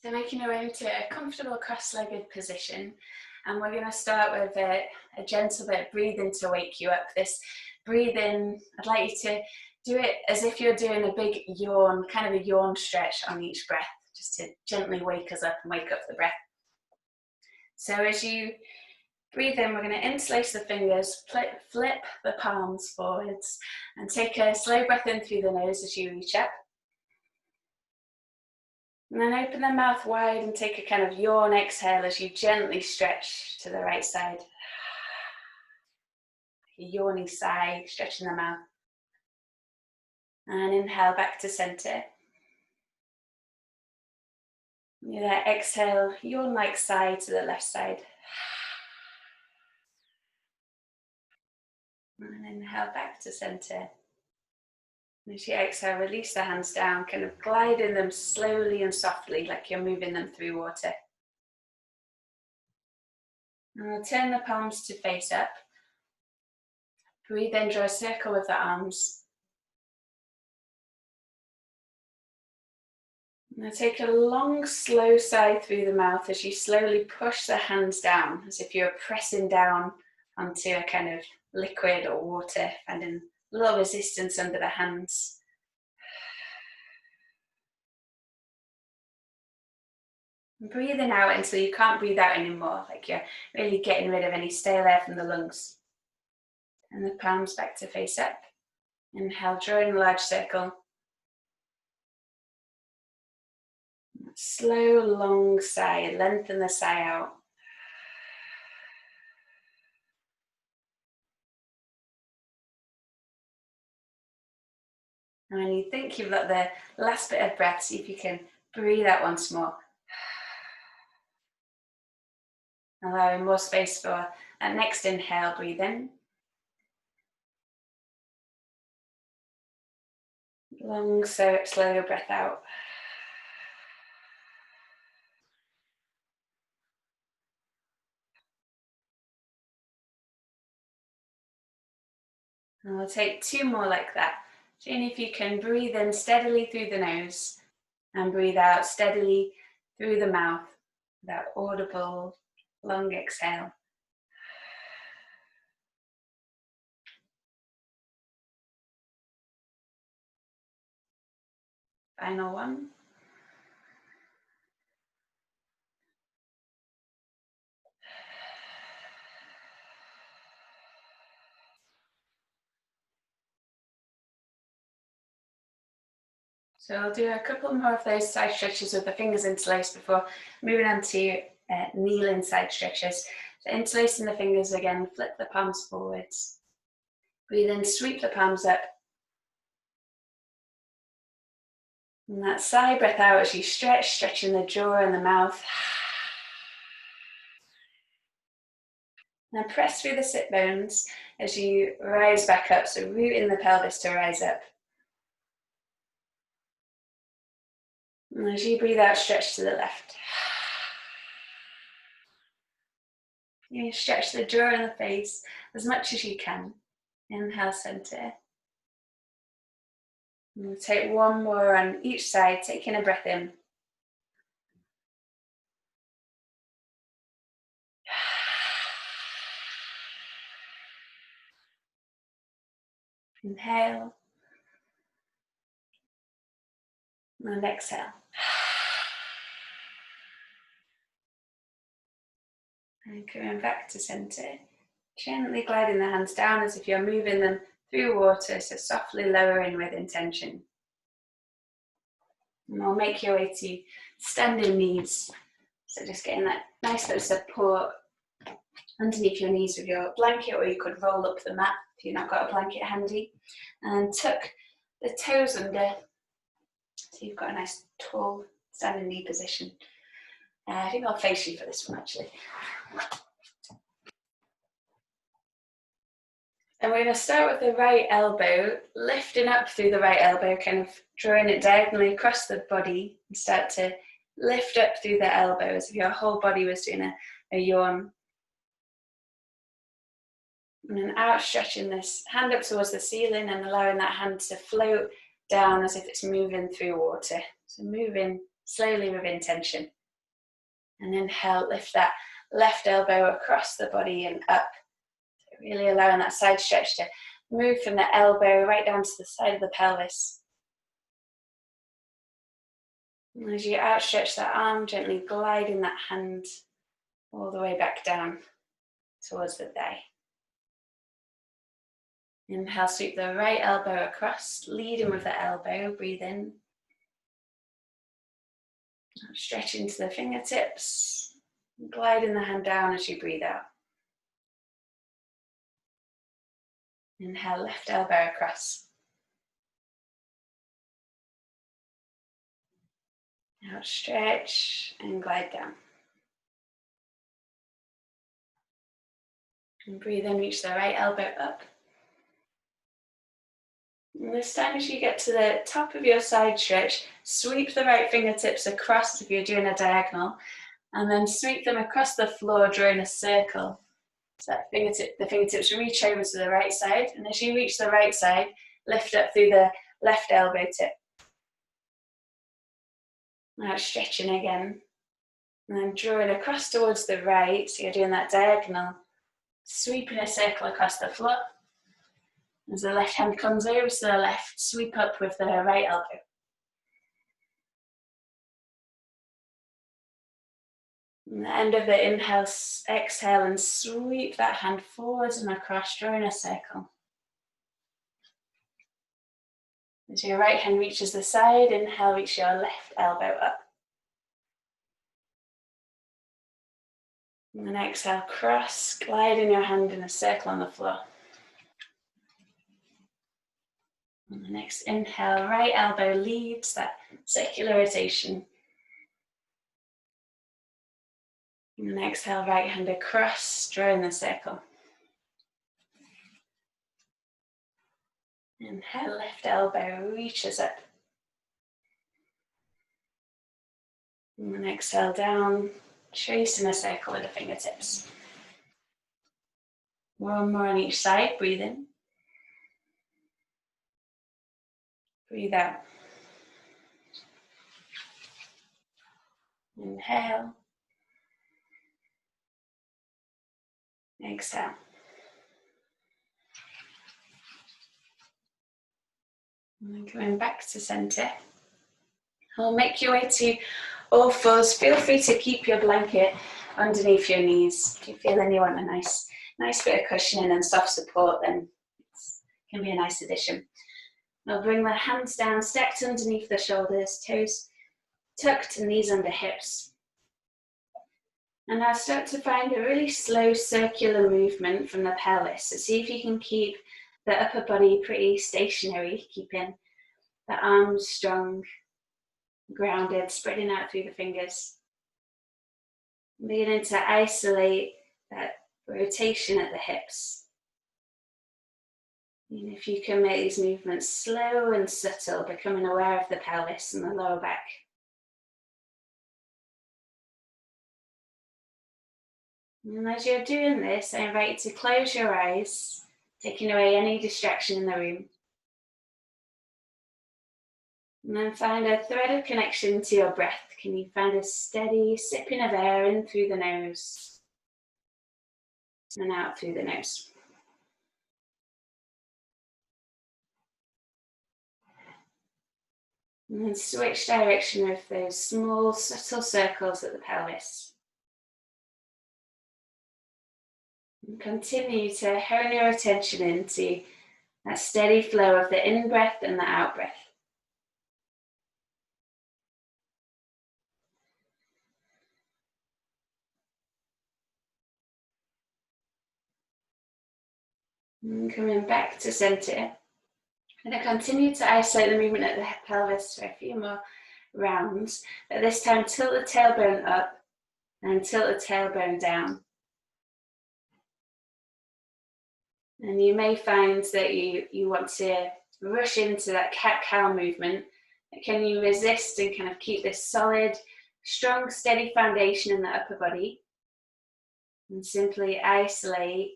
So making your way into a comfortable cross-legged position, and we're going to start with a gentle bit of breathing to wake you up. This breathing, I'd like you to do it as if you're doing a big yawn, kind of a yawn stretch on each breath, just to gently wake us up and wake up the breath. So as you breathe in, we're going to interlace the fingers, flip the palms forwards, and take a slow breath in through the nose as you reach up. And then open the mouth wide and take a kind of yawn exhale as you gently stretch to the right side. A yawny sigh, stretching the mouth. And inhale back to center. With that exhale, yawn-like sigh to the left side. And inhale back to center. As you exhale, release the hands down, kind of gliding them slowly and softly like you're moving them through water. And we'll turn the palms to face up. Breathe in, draw a circle with the arms. Now take a long, slow sigh through the mouth as you slowly push the hands down, as if you're pressing down onto a kind of liquid or water, finding a little resistance under the hands. And breathing out until you can't breathe out anymore, like you're really getting rid of any stale air from the lungs. And the palms back to face up. Inhale, drawing a large circle. Slow, long sigh, lengthen the sigh out. And when you think you've got the last bit of breath, see if you can breathe out once more. Allowing more space for that next inhale, breathe in. Long, slow breath out. And we'll take two more like that. Seeing if you can breathe in steadily through the nose and breathe out steadily through the mouth, that audible long exhale. Final one. So I'll do a couple more of those side stretches with the fingers interlaced before moving on to kneeling side stretches. So interlacing the fingers again, flip the palms forwards. Breathe in, sweep the palms up. And that sigh breath out as you stretch, stretching the jaw and the mouth. Now press through the sit bones as you rise back up, so rooting the pelvis to rise up. And as you breathe out, stretch to the left. You stretch the jaw and the face as much as you can. Inhale, center. And we'll take one more on each side, taking a breath in. Inhale. And exhale. And coming back to center. Gently gliding the hands down as if you're moving them through water, so softly lowering with intention. And we'll make your way to standing knees. So just getting that nice little support underneath your knees with your blanket, or you could roll up the mat if you've not got a blanket handy. And tuck the toes under, so you've got a nice tall standing knee position. I think I'll face you for this one actually. And we're going to start with the right elbow, lifting up through the right elbow, kind of drawing it diagonally across the body, and start to lift up through the elbow as if your whole body was doing a yawn. And then out, stretching this hand up towards the ceiling and allowing that hand to float down as if it's moving through water. So moving slowly with intention. And inhale, lift that left elbow across the body and up. Really allowing that side stretch to move from the elbow right down to the side of the pelvis. And as you outstretch that arm, gently gliding that hand all the way back down towards the thigh. Inhale, sweep the right elbow across, leading with the elbow, breathe in. Stretch into the fingertips, gliding the hand down as you breathe out. Inhale, left elbow across. Out, stretch and glide down. And breathe in, reach the right elbow up. And this time as you get to the top of your side stretch, sweep the right fingertips across if you're doing a diagonal, and then sweep them across the floor, drawing a circle. So that the fingertips reach over to the right side, and as you reach the right side, lift up through the left elbow tip. Now stretching again, and then drawing across towards the right, so you're doing that diagonal, sweeping a circle across the floor. As the left hand comes over to the left, sweep up with the right elbow. And the end of the inhale, exhale and sweep that hand forwards and across, drawing a circle. As your right hand reaches the side, inhale, reach your left elbow up. And then exhale, cross, gliding your hand in a circle on the floor. And the next inhale, right elbow leads that circular rotation. And then exhale, right hand across, drawing the circle. Inhale, left elbow reaches up. And then exhale down, tracing a circle with the fingertips. One more on each side, breathe in. Breathe out. Inhale. Exhale. And then coming back to center. We'll make your way to all fours. Feel free to keep your blanket underneath your knees. If you feel you want a nice bit of cushioning and soft support, then it can be a nice addition. We'll bring the hands down, stacked underneath the shoulders, toes tucked, knees under hips. And now start to find a really slow circular movement from the pelvis. So see if you can keep the upper body pretty stationary, keeping the arms strong, grounded, spreading out through the fingers. Beginning to isolate that rotation at the hips. And if you can make these movements slow and subtle, becoming aware of the pelvis and the lower back. And as you're doing this, I invite you to close your eyes, taking away any distraction in the room. And then find a thread of connection to your breath. Can you find a steady sipping of air in through the nose and out through the nose? And then switch direction with those small, subtle circles at the pelvis. And continue to hone your attention into that steady flow of the in-breath and the out-breath. And coming back to center. I'm going to continue to isolate the movement at the pelvis for a few more rounds, but this time tilt the tailbone up and tilt the tailbone down. And you may find that you want to rush into that cat-cow movement. Can you resist and kind of keep this solid, strong, steady foundation in the upper body? And simply isolate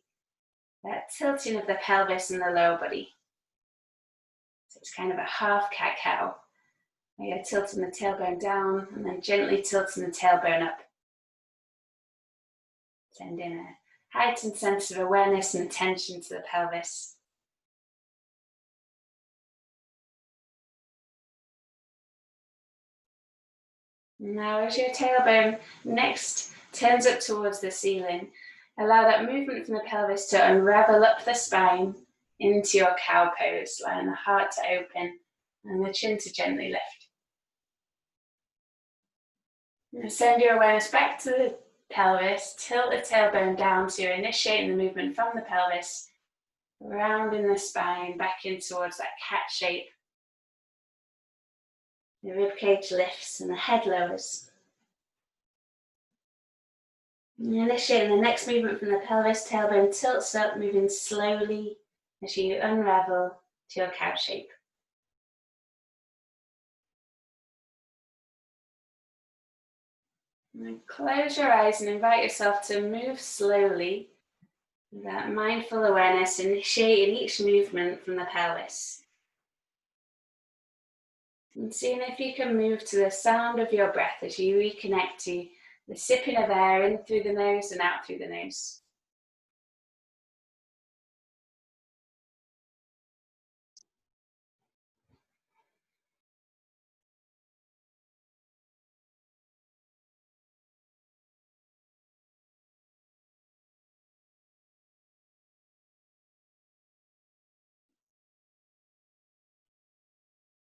that tilting of the pelvis and the lower body. So it's kind of a half cat-cow. You're tilting the tailbone down and then gently tilting the tailbone up. Send in a heightened sense of awareness and attention to the pelvis. Now as your tailbone next turns up towards the ceiling, allow that movement from the pelvis to unravel up the spine into your cow pose, allowing the heart to open and the chin to gently lift. Now send your awareness back to the pelvis, tilt the tailbone down so you're initiating the movement from the pelvis, rounding the spine back in towards that cat shape. The ribcage lifts and the head lowers. Initiating the next movement from the pelvis, tailbone tilts up, moving slowly as you unravel to your cow shape. And close your eyes and invite yourself to move slowly with that mindful awareness, initiating each movement from the pelvis. And seeing if you can move to the sound of your breath as you reconnect to the sipping of air in through the nose and out through the nose.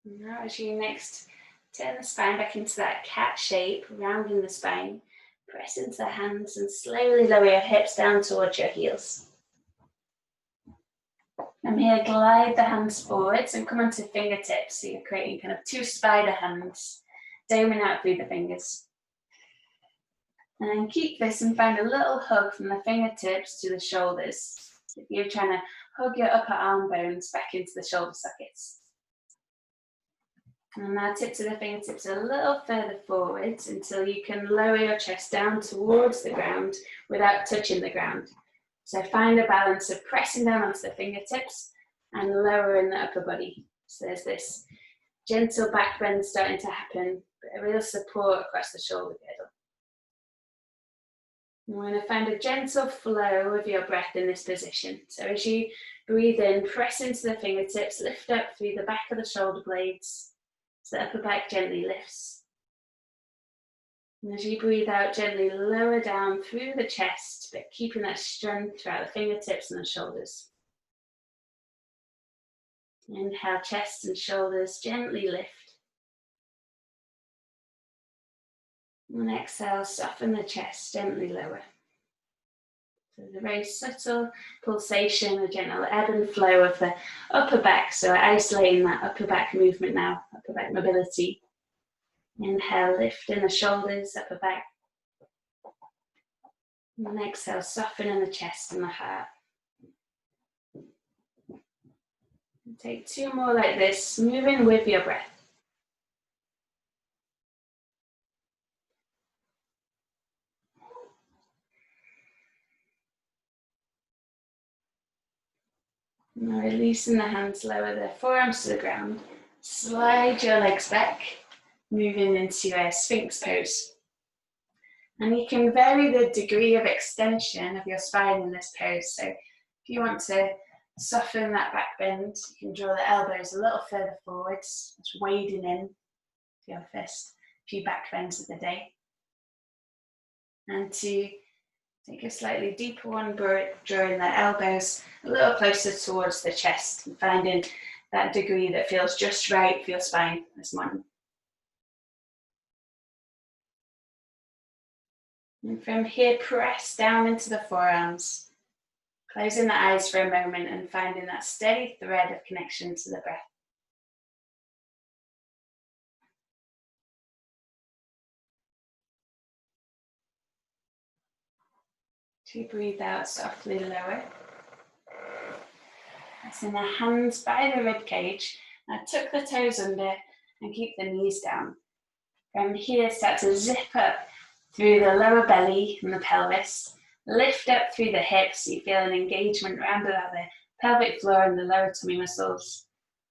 Now as you next turn the spine back into that cat shape, rounding the spine, press into the hands and slowly lower your hips down towards your heels. From here, glide the hands forwards and come onto fingertips, so you're creating kind of two spider hands, doming out through the fingers. And then keep this and find a little hug from the fingertips to the shoulders. If you're trying to hug your upper arm bones back into the shoulder sockets. And now tips of the fingertips a little further forwards until you can lower your chest down towards the ground without touching the ground. So find a balance of pressing down onto the fingertips and lowering the upper body. So there's this gentle back bend starting to happen, but a real support across the shoulder girdle. We're going to find a gentle flow of your breath in this position. So as you breathe in, press into the fingertips, lift up through the back of the shoulder blades. So the upper back gently lifts. And as you breathe out, gently lower down through the chest, but keeping that strength throughout the fingertips and the shoulders. Inhale, chest and shoulders gently lift. And exhale, soften the chest, gently lower. So there's a very subtle pulsation, a gentle ebb and flow of the upper back. So we're isolating that upper back movement now, upper back mobility. Inhale, lifting the shoulders, upper back. And exhale, softening the chest and the heart. And take two more like this, moving with your breath. Now releasing the hands, lower the forearms to the ground. Slide your legs back, moving into a Sphinx pose. And you can vary the degree of extension of your spine in this pose. So if you want to soften that back bend, you can draw the elbows a little further forwards, just wading in for your first few back bends of the day. And to take a slightly deeper one, drawing the elbows a little closer towards the chest and finding that degree that feels just right for your spine this morning. And from here, press down into the forearms, closing the eyes for a moment and finding that steady thread of connection to the breath. To breathe out, softly lower. Pressing the hands by the rib cage. Now tuck the toes under and keep the knees down. From here, start to zip up through the lower belly and the pelvis. Lift up through the hips, so you feel an engagement around about the pelvic floor and the lower tummy muscles.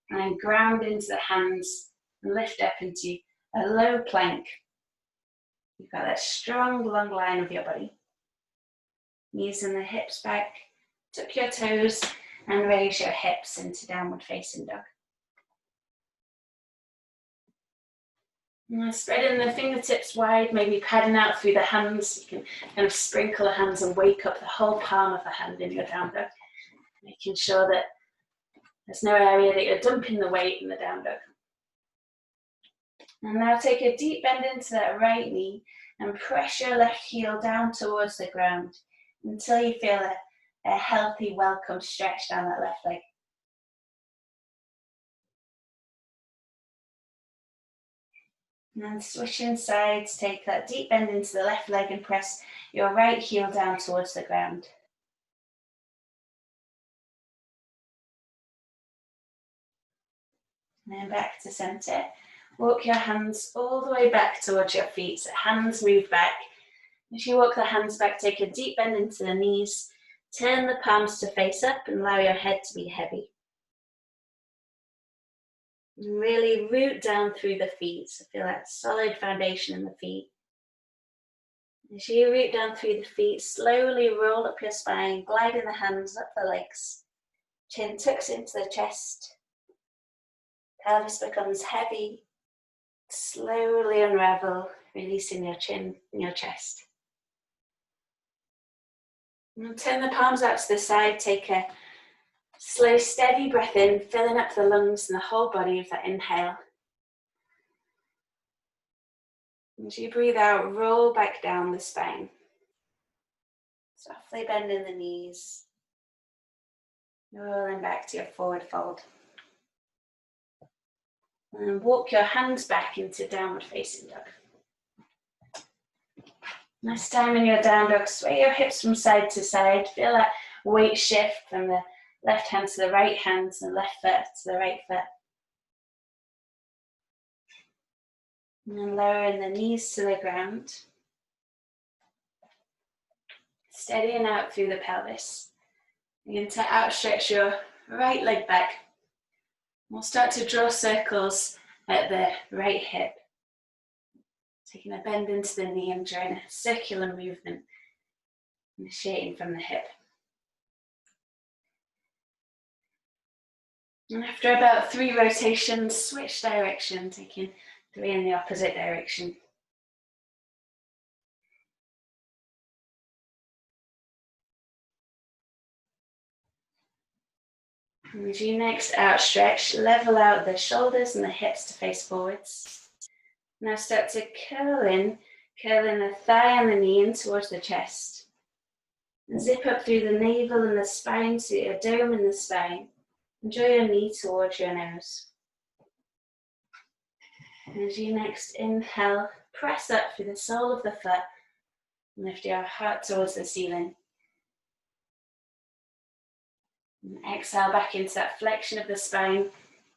And then ground into the hands and lift up into a low plank. You've got that strong, long line of your body. Knees and the hips back, tuck your toes and raise your hips into downward facing dog. Now spreading the fingertips wide, maybe padding out through the hands. You can kind of sprinkle the hands and wake up the whole palm of the hand in your down dog, making sure that there's no area that you're dumping the weight in the down dog. And now take a deep bend into that right knee and press your left heel down towards the ground until you feel a healthy, welcome stretch down that left leg. And then switching sides, take that deep bend into the left leg and press your right heel down towards the ground. And then back to center. Walk your hands all the way back towards your feet, so hands move back. As you walk the hands back, take a deep bend into the knees, turn the palms to face up and allow your head to be heavy. And really root down through the feet, so feel that solid foundation in the feet. As you root down through the feet, slowly roll up your spine, gliding the hands up the legs. Chin tucks into the chest. Pelvis becomes heavy. Slowly unravel, releasing your chin and your chest. And turn the palms out to the side, take a slow, steady breath in, filling up the lungs and the whole body with that inhale. As you breathe out, roll back down the spine. Softly bending the knees. Rolling back to your forward fold. And walk your hands back into downward facing dog. Next time in your down dog, sway your hips from side to side. Feel that weight shift from the left hand to the right hand, and the left foot to the right foot. And then lowering the knees to the ground. Steadying out through the pelvis. Begin to outstretch your right leg back. We'll start to draw circles at the right hip. Taking a bend into the knee and drawing a circular movement, initiating from the hip. And after about 3 rotations, switch direction, taking 3 in the opposite direction. And as you next outstretch, level out the shoulders and the hips to face forwards. Now start to curling the thigh and the knee in towards the chest. And zip up through the navel and the spine to your dome and the spine. And draw your knee towards your nose. And as you next inhale, press up through the sole of the foot. And lift your heart towards the ceiling. And exhale back into that flexion of the spine,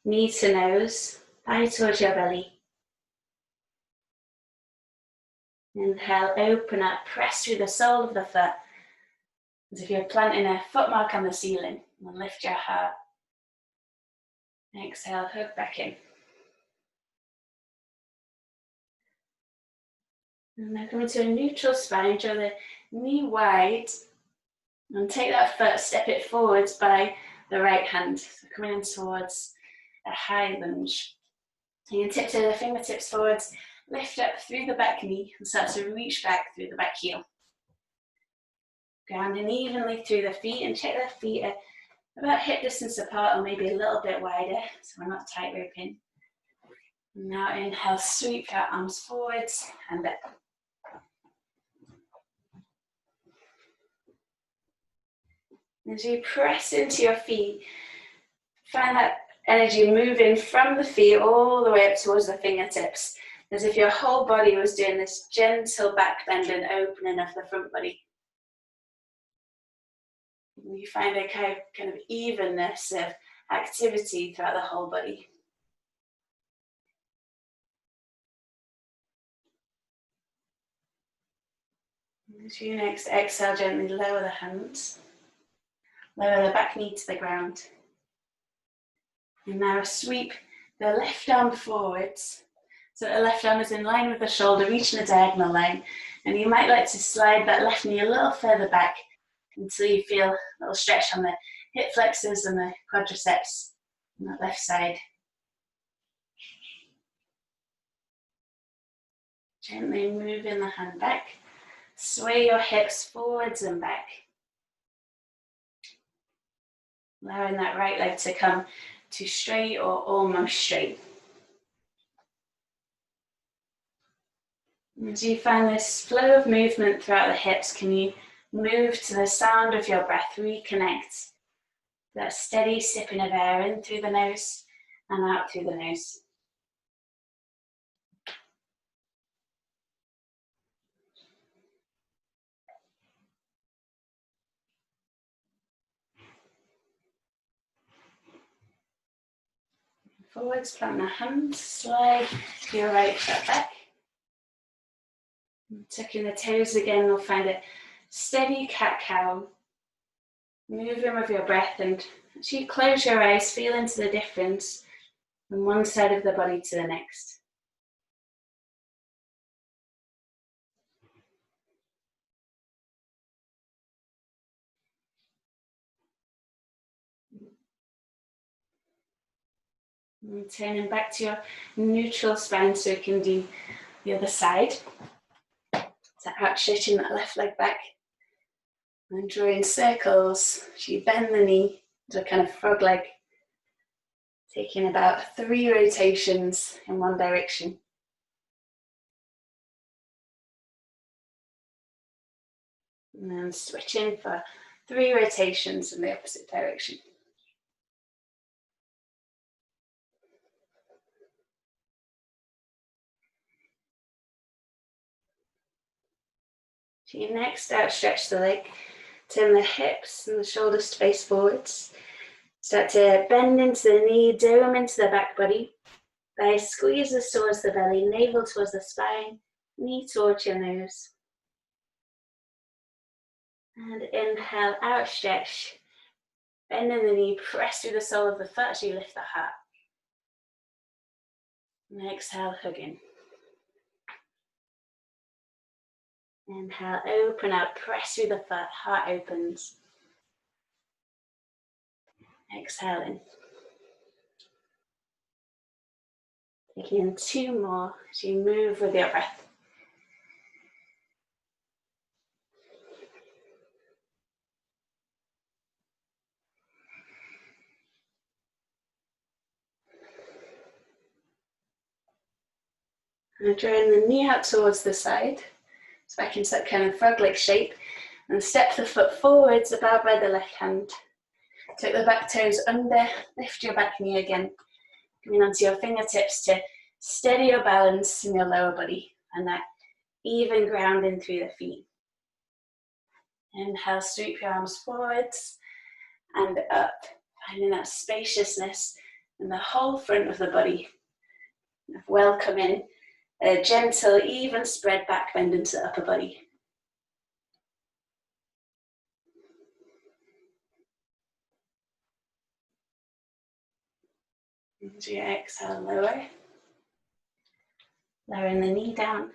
knee to nose, thigh towards your belly. Inhale, open up, press through the sole of the foot, as if you're planting a footmark on the ceiling, and lift your heart. Exhale, hug back in. And now come into a neutral spine, draw the knee wide, and take that foot, step it forwards by the right hand. So coming in towards a high lunge. You can tiptoe the fingertips forwards, lift up through the back knee, and start to reach back through the back heel. Grounding evenly through the feet, and check the feet are about hip distance apart or maybe a little bit wider, so we're not tight roping. Now inhale, sweep your arms forwards and up. As you press into your feet, find that energy moving from the feet all the way up towards the fingertips, as if your whole body was doing this gentle back bend and opening of the front body. You find a kind of evenness of activity throughout the whole body. As you next exhale, gently lower the hands. Lower the back knee to the ground. And now sweep the left arm forwards. So the left arm is in line with the shoulder, reaching a diagonal line. And you might like to slide that left knee a little further back, until you feel a little stretch on the hip flexors and the quadriceps on that left side. Gently moving the hand back. Sway your hips forwards and back. Allowing that right leg to come to straight or almost straight. As you find this flow of movement throughout the hips, can you move to the sound of your breath? Reconnect. That steady sipping of air in through the nose and out through the nose. Forwards, plant the hands, slide your right foot back. Tucking the toes again, we'll find a steady cat-cow. Moving with your breath, and as you close your eyes, feel into the difference from one side of the body to the next. And turning back to your neutral spine so you can do the other side. So out stretching that left leg back and drawing circles. So you bend the knee to a kind of frog leg, taking about 3 rotations in one direction. And then switching for 3 rotations in the opposite direction. So you next outstretch the leg, turn the hips and the shoulders to face forwards. Start to bend into the knee, dome into the back body. Thighs squeezes towards the belly, navel towards the spine, knee towards your nose. And inhale, outstretch. Bending the knee, press through the sole of the foot as you lift the heart. And exhale, hug in. Inhale, open out, press through the foot, heart opens. Exhale in. Taking in 2 more as you move with your breath. And drawing the knee out towards the side, so back into that kind of frog-leg shape, and step the foot forwards, about by the left hand. Take the back toes under, lift your back knee again, coming onto your fingertips to steady your balance in your lower body, and that even grounding through the feet. Inhale, sweep your arms forwards and up, finding that spaciousness in the whole front of the body. Welcoming a gentle, even spread back bend into the upper body. As you exhale, lowering the knee down.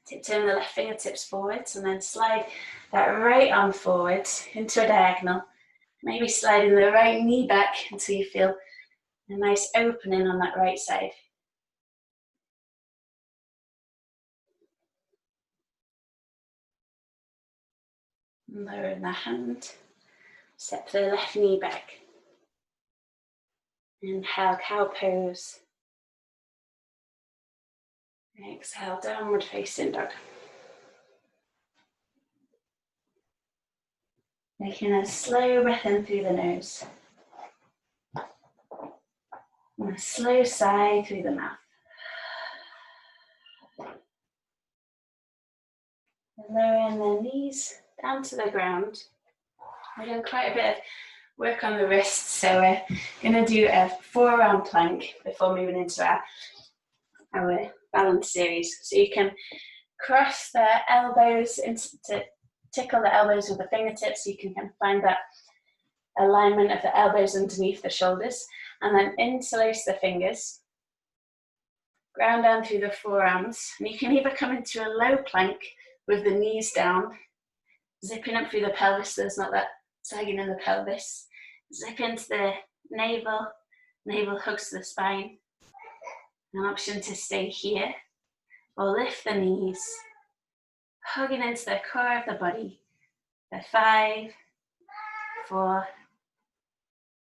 Tiptoeing the left fingertips forwards and then slide that right arm forwards into a diagonal. Maybe sliding the right knee back until you feel a nice opening on that right side. And lowering the hand, step the left knee back. Inhale, cow pose. Exhale, downward facing dog. Making a slow breath in through the nose. And a slow sigh through the mouth. And lowering the knees down to the ground. We're doing quite a bit of work on the wrists, so we're going to do a 4-round plank before moving into our balance series. So you can cross the elbows to tickle the elbows with the fingertips. You can kind of find that alignment of the elbows underneath the shoulders, and then interlace the fingers. Ground down through the forearms, and you can either come into a low plank with the knees down, Zipping up through the pelvis so there's not that sagging in the pelvis. Zip into the navel, navel hugs the spine. An option to stay here, or lift the knees, hugging into the core of the body. For 5, 4,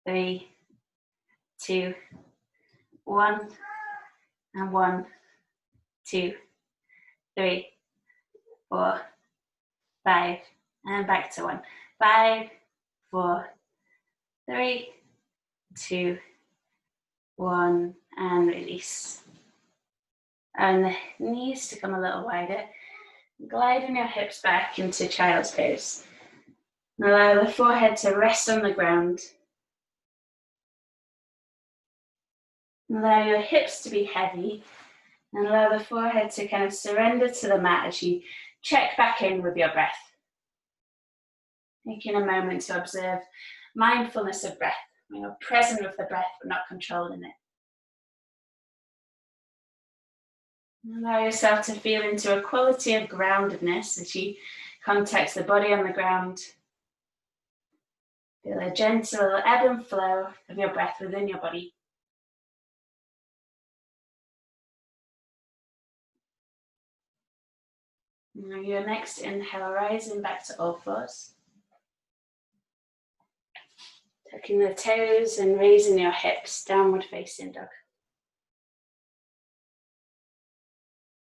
3, 2, 1, and 1, 2, 3, 4, 5, and back to 1. 5, 4, 3, 2, 1, and release. And the knees to come a little wider. Gliding your hips back into child's pose. And allow the forehead to rest on the ground. Allow your hips to be heavy. And allow the forehead to kind of surrender to the mat as you check back in with your breath. Taking a moment to observe mindfulness of breath. You're present with the breath but not controlling it. Allow yourself to feel into a quality of groundedness as you contact the body on the ground. Feel a gentle ebb and flow of your breath within your body. Now your next inhale, rising back to all fours. Tucking the toes and raising your hips, downward facing dog.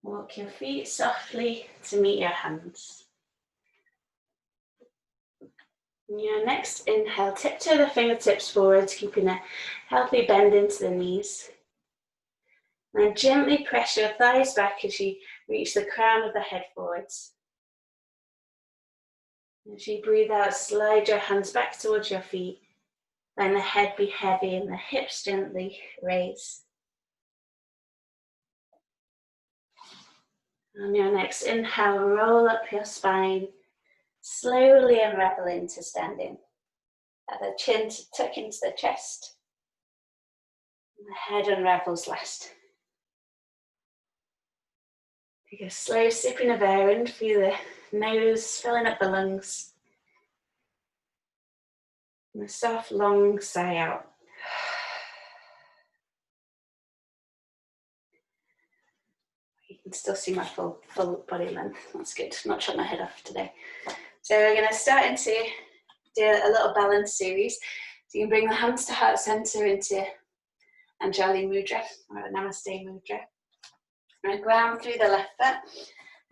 Walk your feet softly to meet your hands. In your next inhale, tiptoe the fingertips forwards, keeping a healthy bend into the knees. And then gently press your thighs back as you reach the crown of the head forwards. As you breathe out, slide your hands back towards your feet. Let the head be heavy and the hips gently raise. On your next inhale, roll up your spine, slowly unravel into standing. Let the chin tuck into the chest. And the head unravels last. Take a slow sipping of air in through the nose, filling up the lungs. And a soft, long sigh out. You can still see my full body length. That's good. Not shut my head off today. So we're going to start into do a little balance series. So you can bring the hands to heart center into Anjali Mudra or Namaste Mudra. And ground through the left foot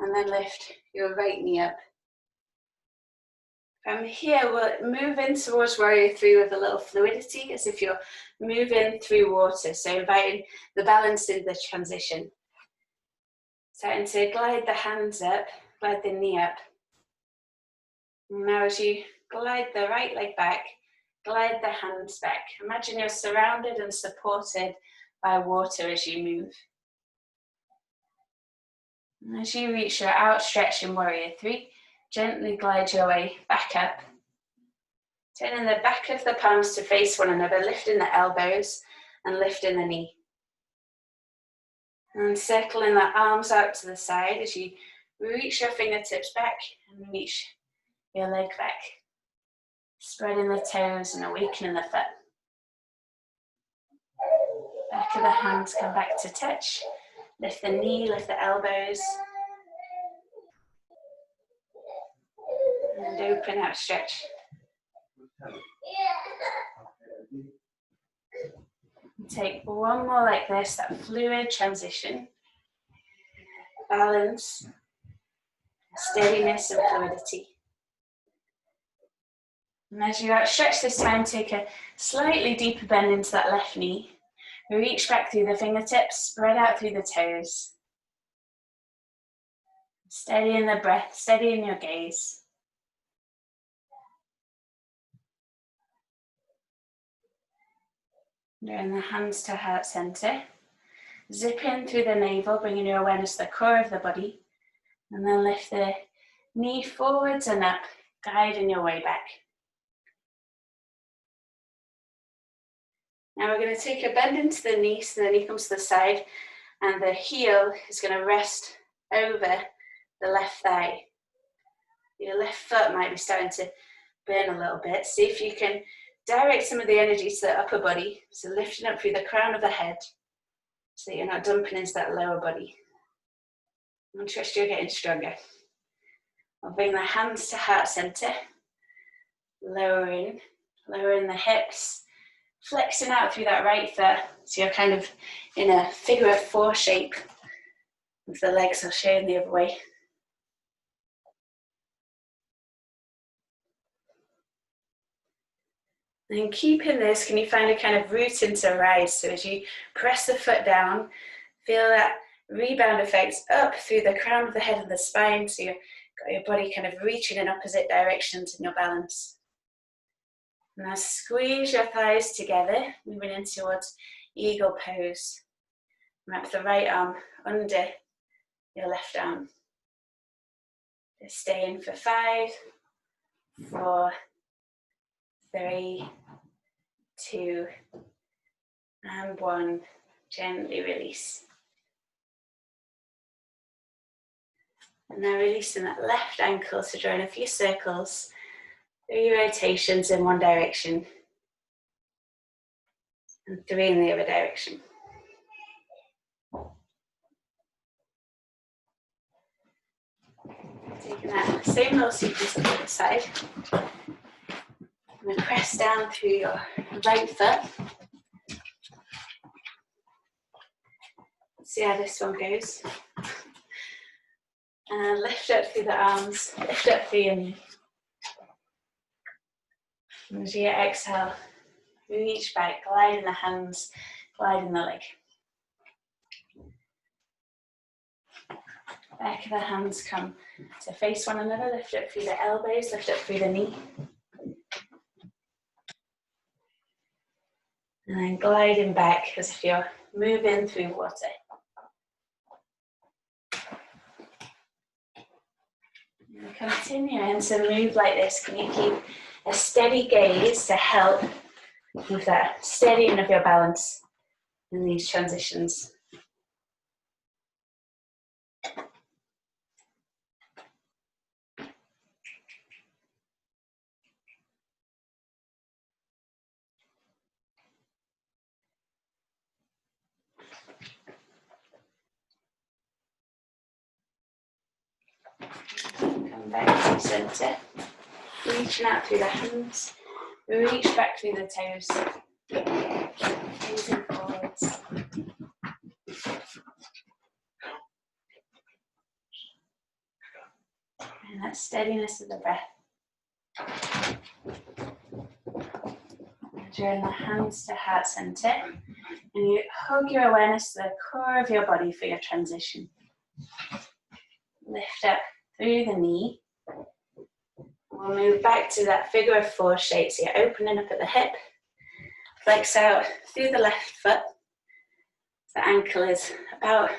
and then lift your right knee up. From here, we'll move in towards Warrior 3 with a little fluidity, as if you're moving through water. So inviting the balance in the transition. Starting to glide the hands up, glide the knee up. And now as you glide the right leg back, glide the hands back. Imagine you're surrounded and supported by water as you move. And as you reach your outstretch in Warrior 3, gently glide your way back up. Turning the back of the palms to face one another, lifting the elbows and lifting the knee. And circling the arms out to the side as you reach your fingertips back and reach your leg back. Spreading the toes and awakening the foot. Back of the hands come back to touch. Lift the knee, lift the elbows. And open out, stretch. Take one more like this, that fluid transition. Balance, steadiness and fluidity. And as you outstretch this time, take a slightly deeper bend into that left knee. Reach back through the fingertips, spread out through the toes. Steady in the breath, steady in your gaze. Drawing the hands to heart center. Zip in through the navel, bringing your awareness to the core of the body. And then lift the knee forwards and up, guiding your way back. Now we're going to take a bend into the knee, so the knee comes to the side, and the heel is going to rest over the left thigh. Your left foot might be starting to burn a little bit. See if you can direct some of the energy to the upper body. So lifting up through the crown of the head so that you're not dumping into that lower body. And trust you're getting stronger. I'll bring the hands to heart center. Lowering the hips. Flexing out through that right foot. So you're kind of in a figure of 4 shape with the legs. I'll show you the other way. And keeping this, can you find a kind of root into rise? So as you press the foot down, feel that rebound effect up through the crown of the head and the spine. So you've got your body kind of reaching in opposite directions in your balance. Now squeeze your thighs together, moving in towards eagle pose. Wrap the right arm under your left arm. Just stay in for 5, 4, 3, 2, and 1. Gently release. And now releasing that left ankle, so drawing a few circles, 3 rotations in one direction, and 3 in the other direction. Taking that same little sequence on the other side. I'm going to press down through your right foot. See how this one goes. And lift up through the arms, lift up through your knee. And as you exhale, reach back, gliding the hands, gliding the leg. Back of the hands come to face one another, lift up through the elbows, lift up through the knee. And then gliding back as if you're moving through water. And continuing to move like this, can you keep a steady gaze to help with that steadying of your balance in these transitions? Come back to center, reaching out through the hands, reach back through the toes, moving forwards. And that steadiness of the breath. Drawing the hands to heart center, and you hug your awareness to the core of your body for your transition. Lift up through the knee. We'll move back to that figure of 4 shape. So you're opening up at the hip. Flex out through the left foot. The ankle is about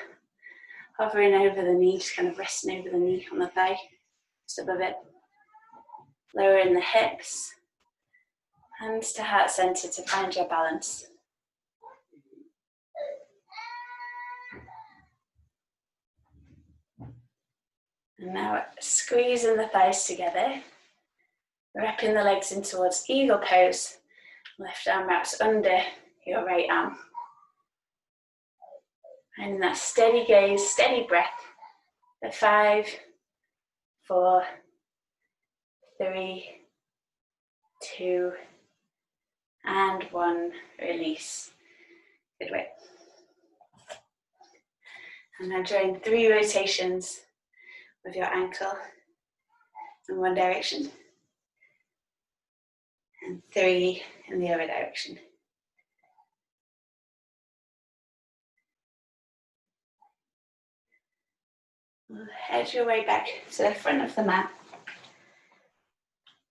hovering over the knee, just kind of resting over the knee on the thigh, just above it. Lowering the hips. Hands to heart center to find your balance. And now squeezing the thighs together, wrapping the legs in towards eagle pose. Left arm wraps under your right arm. And in that steady gaze, steady breath, the 5, 4, 3, 2, and 1, release. Good way. And now join 3 rotations with your ankle in one direction, and 3 in the other direction. Head your way back to the front of the mat.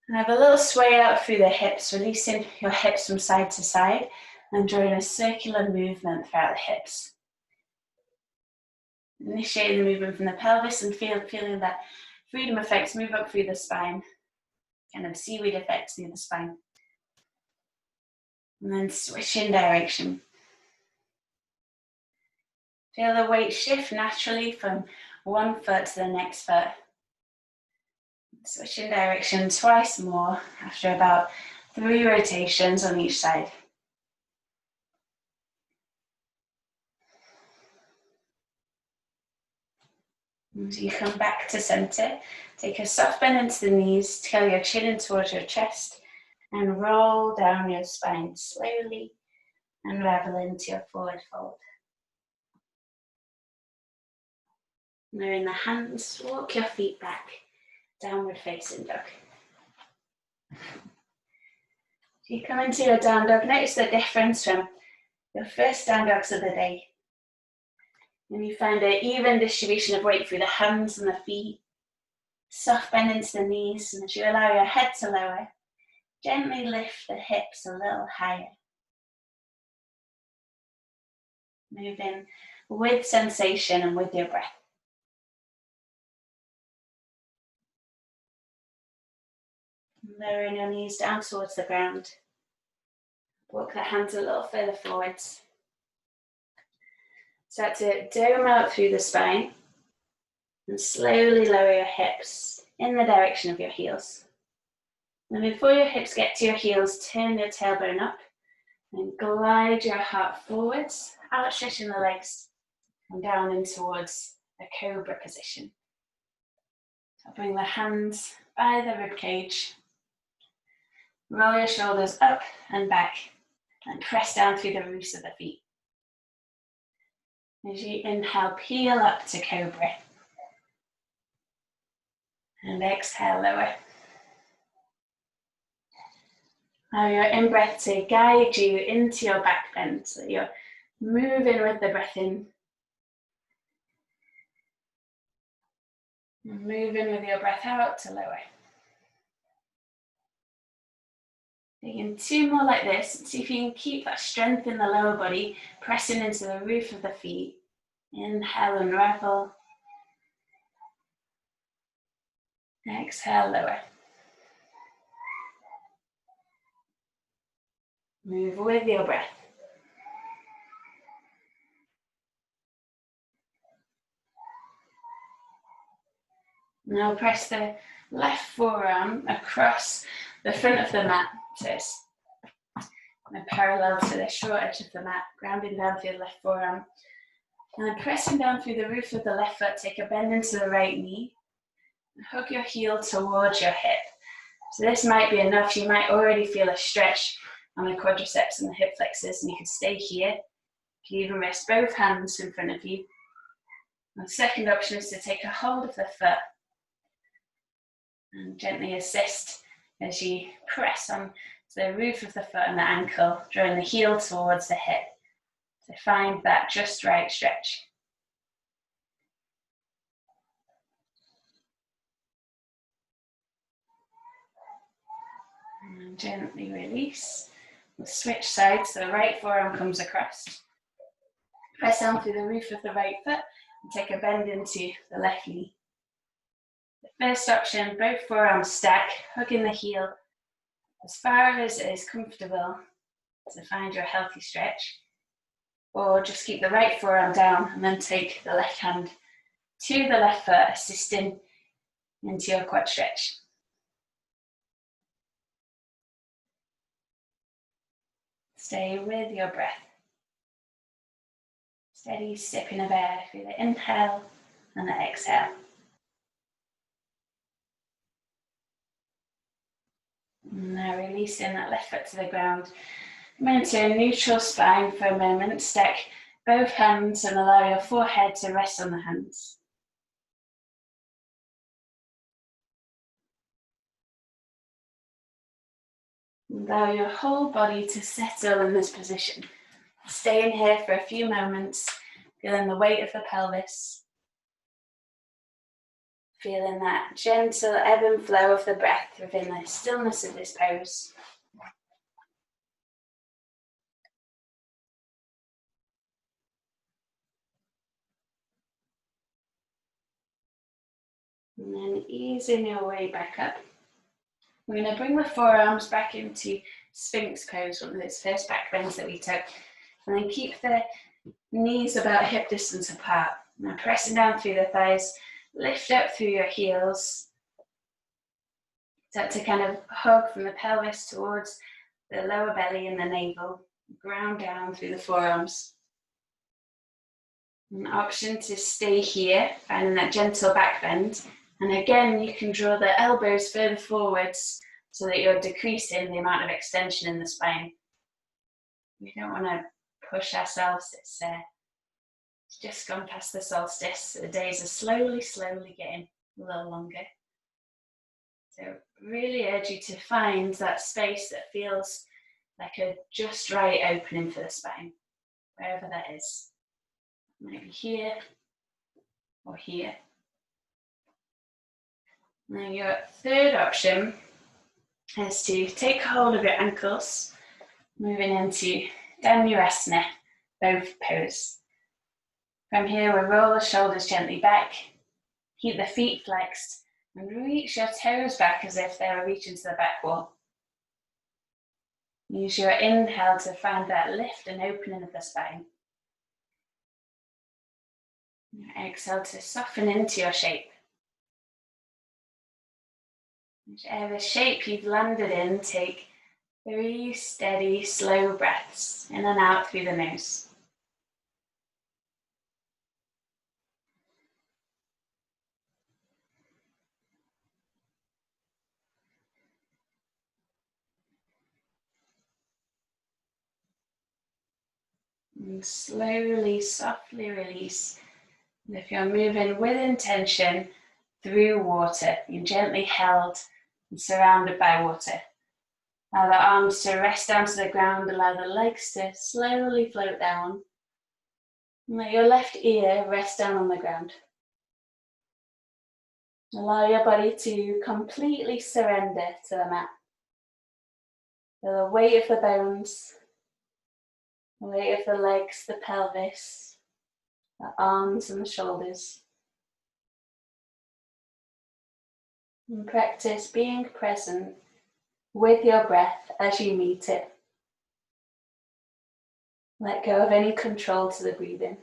And have a little sway out through the hips, releasing your hips from side to side and drawing a circular movement throughout the hips. Initiating the movement from the pelvis and feeling that freedom effect move up through the spine, kind of seaweed effect through the spine. And then switching direction. Feel the weight shift naturally from one foot to the next foot. Switching direction twice more after about 3 rotations on each side. As you come back to center, take a soft bend into the knees, tail your chin in towards your chest, and roll down your spine slowly, unravel into your forward fold. Now in the hands, walk your feet back, downward facing dog. If you come into your down dog, notice the difference from your first down dogs of the day. And you find an even distribution of weight through the hands and the feet. Soft bend into the knees, and as you allow your head to lower, gently lift the hips a little higher. Moving with sensation and with your breath. Lowering your knees down towards the ground. Walk the hands a little further forwards. Start to dome out through the spine and slowly lower your hips in the direction of your heels. And before your hips get to your heels, turn your tailbone up and glide your heart forwards, outstretching the legs and down in towards a cobra position. So bring the hands by the rib cage. Roll your shoulders up and back and press down through the roofs of the feet. As you inhale, peel up to cobra. And exhale, lower. Allow your in-breath to guide you into your back bend so that you're moving with the breath in. And moving with your breath out to lower. Taking 2 more like this, and see if you can keep that strength in the lower body, pressing into the roof of the feet. Inhale, unravel. Exhale, lower. Move with your breath. Now press the left forearm across the front of the mat, so it's parallel to the short edge of the mat, grounding down through the left forearm. And then pressing down through the roof of the left foot, take a bend into the right knee. And hug your heel towards your hip. So this might be enough. You might already feel a stretch on the quadriceps and the hip flexors, and you can stay here. You can even rest both hands in front of you. And the second option is to take a hold of the foot and gently assist as you press on the roof of the foot and the ankle, drawing the heel towards the hip to find that just right stretch. And gently release. We'll switch sides so the right forearm comes across. Press down through the roof of the right foot and take a bend into the left knee. The first option, both forearms stack, hugging the heel as far as it is comfortable to find your healthy stretch. Or just keep the right forearm down and then take the left hand to the left foot, assisting into your quad stretch. Stay with your breath. Steady sipping of air through the inhale and the exhale. Now releasing that left foot to the ground. Come into a neutral spine for a moment. Stack both hands and allow your forehead to rest on the hands. Allow your whole body to settle in this position. Staying here for a few moments, feeling the weight of the pelvis. Feeling that gentle ebb and flow of the breath within the stillness of this pose. And then easing your way back up. We're going to bring the forearms back into Sphinx pose, one of those first back bends that we took. And then keep the knees about hip distance apart. Now pressing down through the thighs, lift up through your heels. Start to kind of hug from the pelvis towards the lower belly and the navel. Ground down through the forearms. An option to stay here, finding that gentle back bend. And again, you can draw the elbows further forwards so that you're decreasing the amount of extension in the spine. We don't want to push ourselves. It's just gone past the solstice. The days are slowly getting a little longer. So really urge you to find that space that feels like a just right opening for the spine, wherever that is. Maybe here or here. Now your third option is to take hold of your ankles, moving into Dhanurasana, both pose. From here we'll roll the shoulders gently back, keep the feet flexed, and reach your toes back as if they were reaching to the back wall. Use your inhale to find that lift and opening of the spine. Exhale to soften into your shape. Whichever shape you've landed in, take 3 steady, slow breaths in and out through the nose. And slowly, softly release. And if you're moving with intention through water, you're gently held and surrounded by water. Allow the arms to rest down to the ground, allow the legs to slowly float down. And let your left ear rest down on the ground. Allow your body to completely surrender to the mat. Feel the weight of the bones, the weight of the legs, the pelvis, the arms and the shoulders. And practice being present with your breath as you meet it. Let go of any control to the breathing.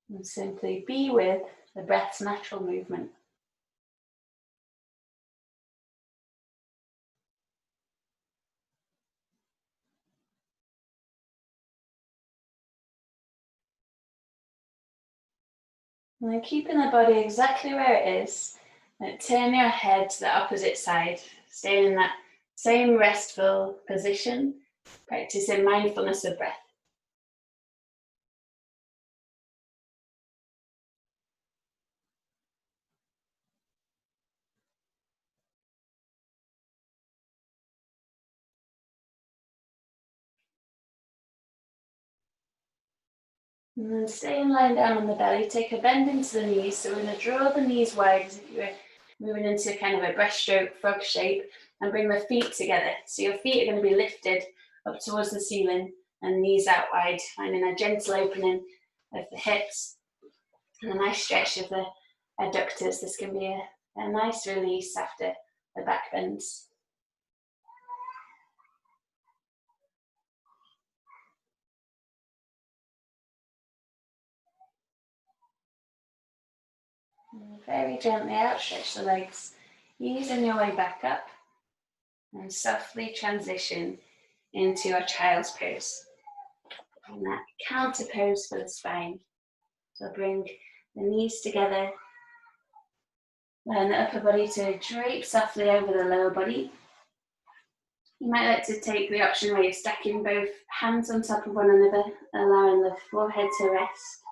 And simply be with the breath's natural movement. And then keeping the body exactly where it is, turn your head to the opposite side, staying in that same restful position, practicing mindfulness of breath. And then staying lying down on the belly, take a bend into the knees. So we're going to draw the knees wide as if you were moving into kind of a breaststroke frog shape, and bring the feet together. So your feet are going to be lifted up towards the ceiling and knees out wide, finding a gentle opening of the hips and a nice stretch of the adductors. This can be a nice release after the back bends. And very gently outstretch the legs, easing your way back up, and softly transition into your child's pose. And that counter pose for the spine. So bring the knees together, and the upper body to drape softly over the lower body. You might like to take the option where you're stacking both hands on top of one another, allowing the forehead to rest.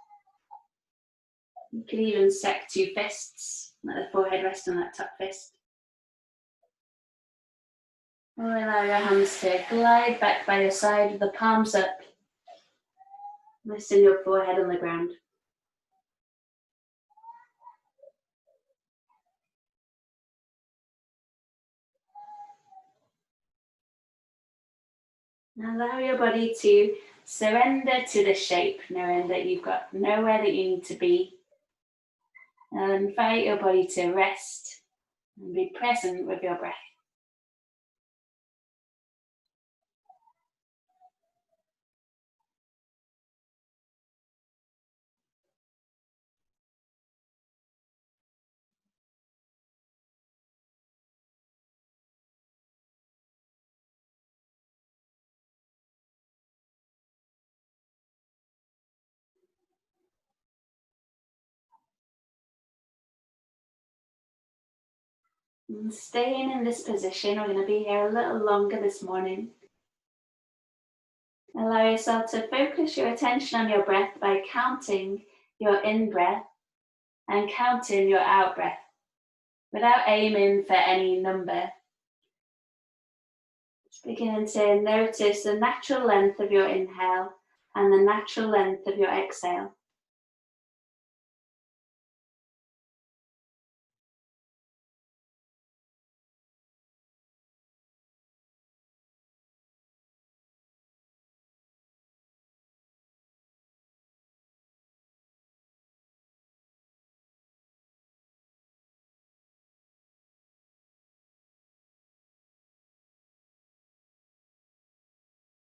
You can even stack 2 fists, let the forehead rest on that top fist. Or allow your hands to glide back by your side with the palms up, resting your forehead on the ground. Now allow your body to surrender to the shape, knowing that you've got nowhere that you need to be. And invite your body to rest and be present with your breath. And staying in this position, we're going to be here a little longer this morning. Allow yourself to focus your attention on your breath by counting your in-breath and counting your out-breath without aiming for any number. Just beginning to notice the natural length of your inhale and the natural length of your exhale.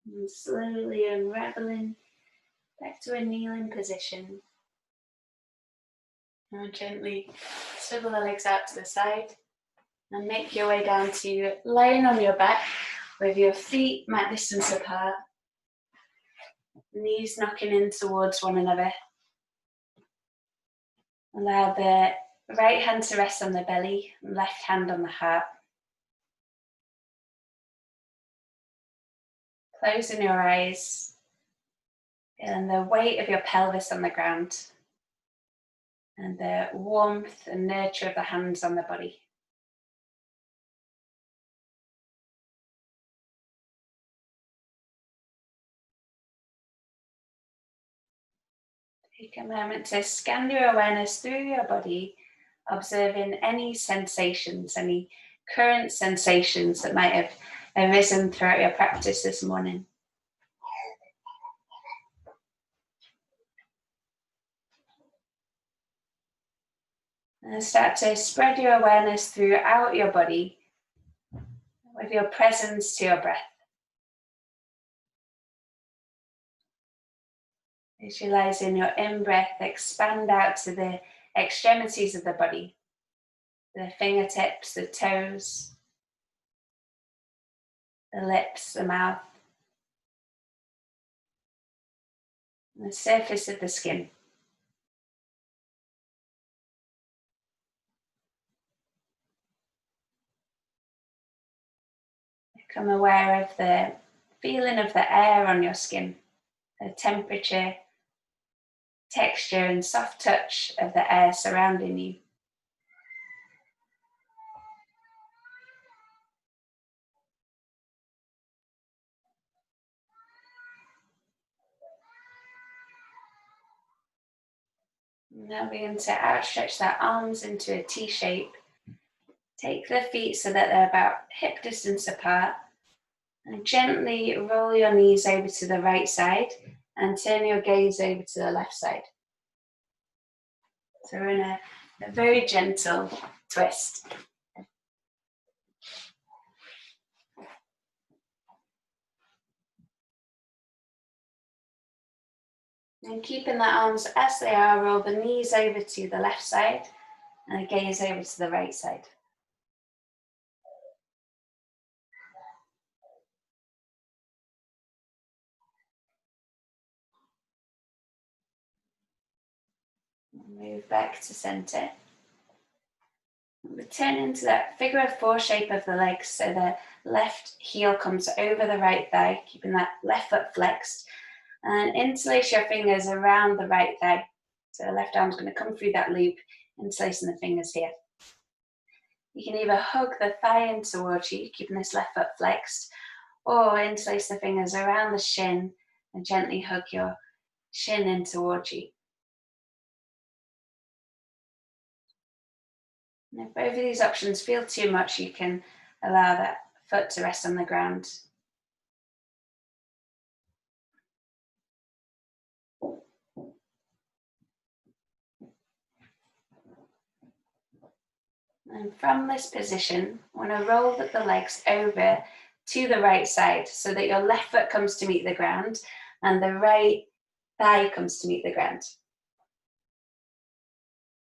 And slowly unraveling back to a kneeling position. Now gently swivel the legs out to the side and make your way down to lying on your back with your feet mat distance apart, knees knocking in towards one another. Allow the right hand to rest on the belly, left hand on the heart. Closing your eyes, feeling the weight of your pelvis on the ground and the warmth and nurture of the hands on the body. Take a moment to scan your awareness through your body, observing any sensations, any current sensations that might have arisen throughout your practice this morning. And start to spread your awareness throughout your body with your presence to your breath. Visualizing your in-breath expand out to the extremities of the body, the fingertips, the toes, the lips, the mouth, and the surface of the skin. Become aware of the feeling of the air on your skin, the temperature, texture, and soft touch of the air surrounding you. Now begin to outstretch the arms into a T shape. Take the feet so that they're about hip distance apart. And gently roll your knees over to the right side and turn your gaze over to the left side. So we're in a very gentle twist. And keeping the arms as they are, roll the knees over to the left side and the gaze over to the right side. Move back to center. Return into that figure of four shape of the legs, so the left heel comes over the right thigh, keeping that left foot flexed, and interlace your fingers around the right thigh. So the left arm's going to come through that loop, interlacing the fingers here. You can either hug the thigh in towards you, keeping this left foot flexed, or interlace the fingers around the shin and gently hug your shin in towards you. And if both of these options feel too much, you can allow that foot to rest on the ground. And from this position, I want to roll the legs over to the right side so that your left foot comes to meet the ground and the right thigh comes to meet the ground.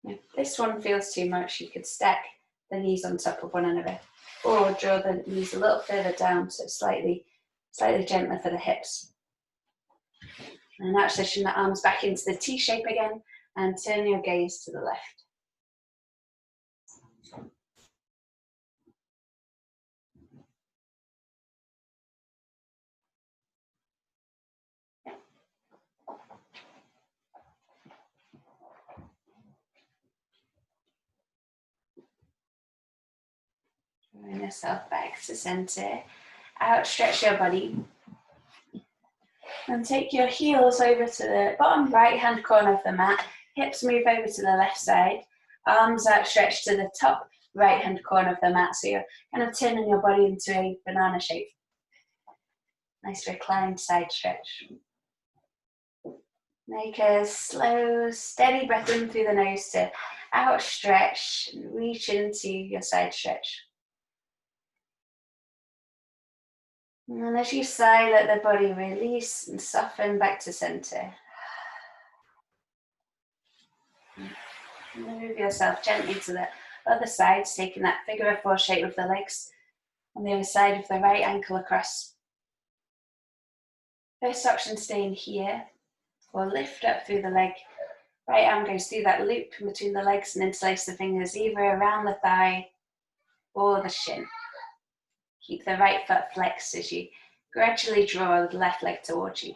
If this one feels too much, you could stack the knees on top of one another or draw the knees a little further down so it's slightly gentler for the hips. And now switching the arms back into the T shape again and turn your gaze to the left. Bring yourself back to center. Outstretch your body. And take your heels over to the bottom right hand corner of the mat. Hips move over to the left side. Arms outstretched to the top right hand corner of the mat. So you're kind of turning your body into a banana shape. Nice reclined side stretch. Make a slow, steady breath in through the nose to outstretch and reach into your side stretch. And as you sigh, let the body release and soften back to center. Move yourself gently to the other side, taking that figure of four shape with the legs on the other side of the right ankle across. First option, staying here, or lift up through the leg. Right arm goes through that loop in between the legs and interlace the fingers either around the thigh or the shin. Keep the right foot flexed as you gradually draw the left leg towards you.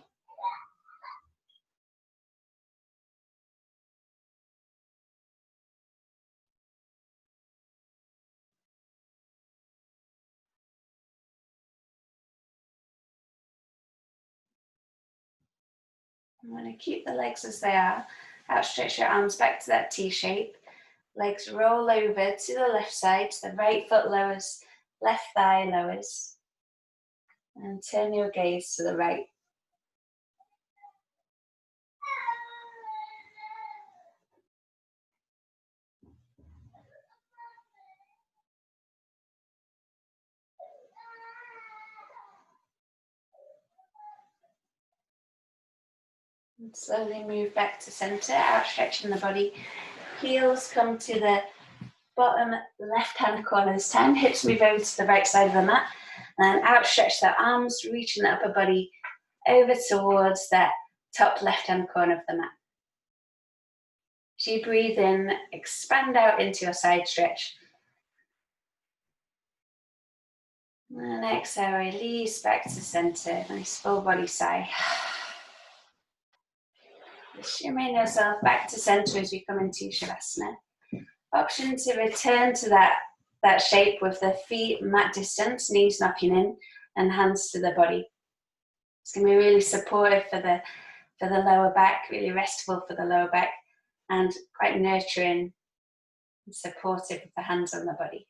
I'm going to keep the legs as they are. Outstretch your arms back to that T shape. Legs roll over to the left side. The right foot lowers, left thigh lowers. And turn your gaze to the right. And slowly move back to center, outstretching the body. Heels come to the bottom left-hand corner this time. Hips move over to the right side of the mat. And outstretch the arms, reaching the upper body over towards that top left-hand corner of the mat. As you breathe in, expand out into your side stretch. And exhale, release back to center. Nice full body sigh. Shimming yourself back to center as you come into Shavasana. Option to return to that shape with the feet mat distance, knees knocking in, and hands to the body. It's going to be really supportive for the lower back, really restful for the lower back, and quite nurturing and supportive of the hands on the body.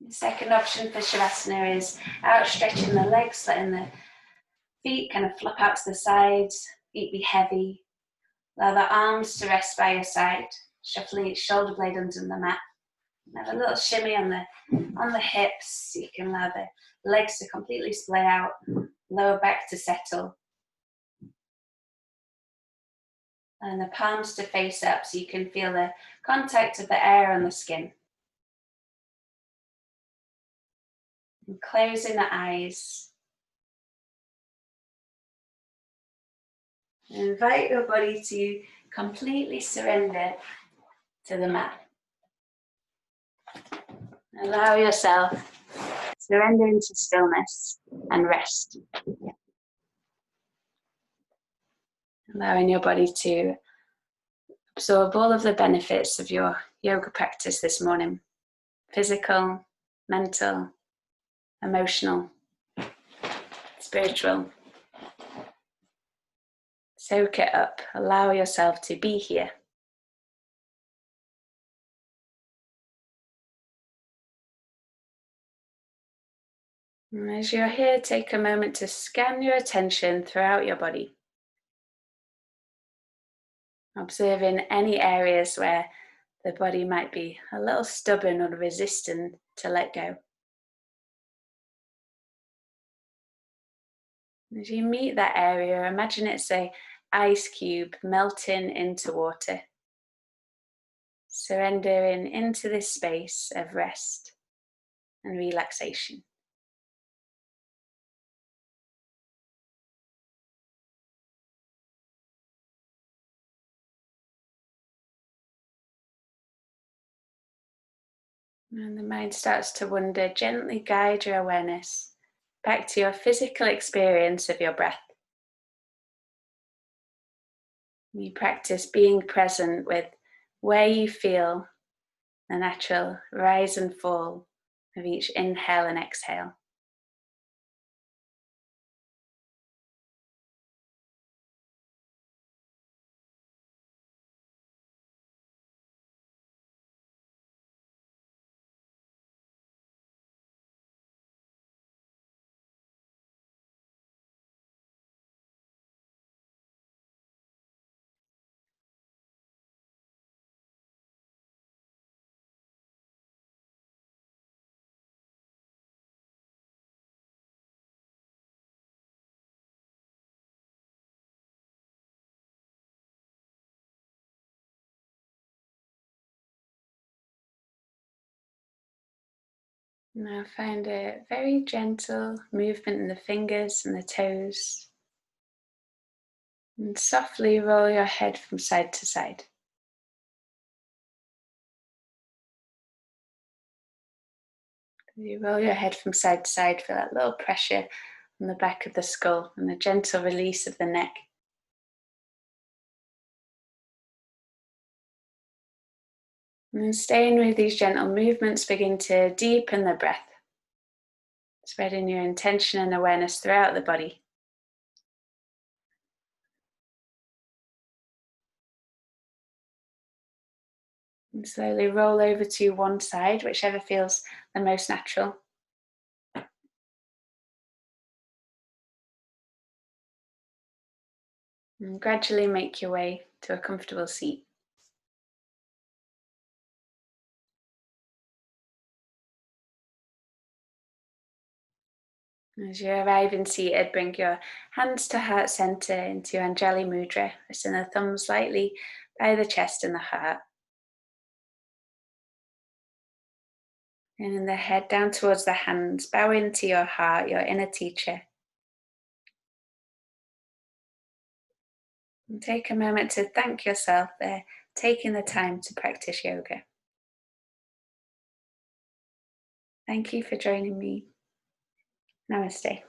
The second option for Shavasana is outstretching the legs, letting the feet kind of flop out to the sides, feet be heavy. Allow the arms to rest by your side, shuffling each shoulder blade under the mat. Have a little shimmy on the hips. You can allow the legs to completely splay out, lower back to settle. And the palms to face up so you can feel the contact of the air on the skin. And closing the eyes. And invite your body to completely surrender to the mat. Allow yourself to surrender into stillness and rest. Allowing your body to absorb all of the benefits of your yoga practice this morning. Physical, mental, emotional, spiritual. Soak it up. Allow yourself to be here. And as you're here, take a moment to scan your attention throughout your body. Observing any areas where the body might be a little stubborn or resistant to let go. As you meet that area, imagine it's an ice cube melting into water. Surrendering into this space of rest and relaxation. And the mind starts to wander, gently guide your awareness back to your physical experience of your breath. You practice being present with where you feel the natural rise and fall of each inhale and exhale. Now find a very gentle movement in the fingers and the toes, and softly roll your head from side to side. As you roll your head from side to side, feel that little pressure on the back of the skull and a gentle release of the neck. And then staying with these gentle movements, begin to deepen the breath, spreading your intention and awareness throughout the body. And slowly roll over to one side, whichever feels the most natural. And gradually make your way to a comfortable seat. As you arrive in seated, bring your hands to heart center into Anjali Mudra, resting the thumbs lightly by the chest and the heart. And in the head down towards the hands, bow into your heart, your inner teacher. And take a moment to thank yourself for taking the time to practice yoga. Thank you for joining me. Namaste.